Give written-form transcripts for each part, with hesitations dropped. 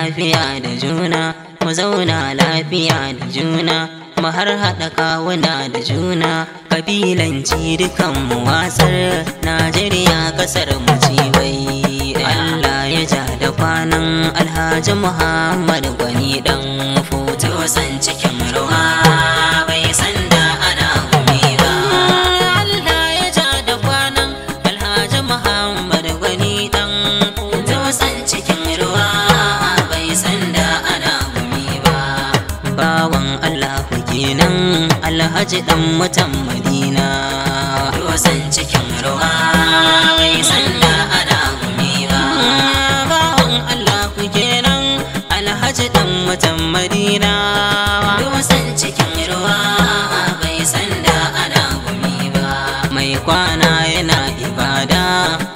lafiya da juna, mu zauna lafiya da juna, mu har haɗa kawuna da juna. Kabilanci dukan mu watsar, Najeriya ƙasar mu ce bai. Allah ya ja da kwanan Alhaji Muhammad Gwani dan Foto. San cikin ruwa bai san da ana gumi ba. Allah ya ja da kwanan Alhaji Muhammad Gwani dan Foto. San cikin ruwa bai san da ana gumi ba. Bawan Allah kenan Alhaji dan mutan Madina. San cikin ruwa bai san da ana gumi ba. Bawan Allah kenan Alhaji dan mutan Madina. San cikin ruwa bai san da ana gumi ba. Mai kwana yana ibada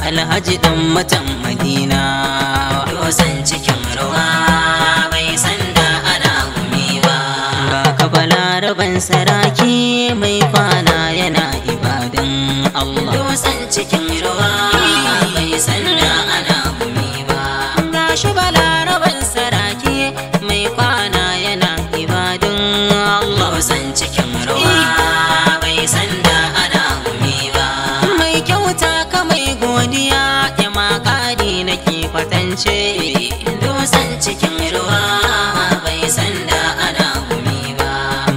Alhaji dan mutan Madina. San cikin ruwa bai san da ana gumi ba. Ga ka Balaraban saraki mai kwana yana ibadan Allah. San cikin ruwa bai san da ana gumi ba. Ga shi Balaraban saraki mai kwana yana ibadan Allah. San cikin ruwa bai san da ana gumi ba. Mai kyauta ka mai godiya ya makari nake kwatance. San cikin ruwa bai san da ana gumi ba.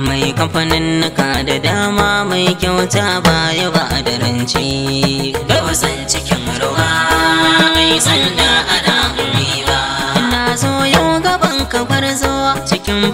Mai kamfanin nuka da dama mai kyauta baya ba da rance. San cikin ruwa bai san da ana gumi ba. Na zo yau gaban ka gwarzo cikin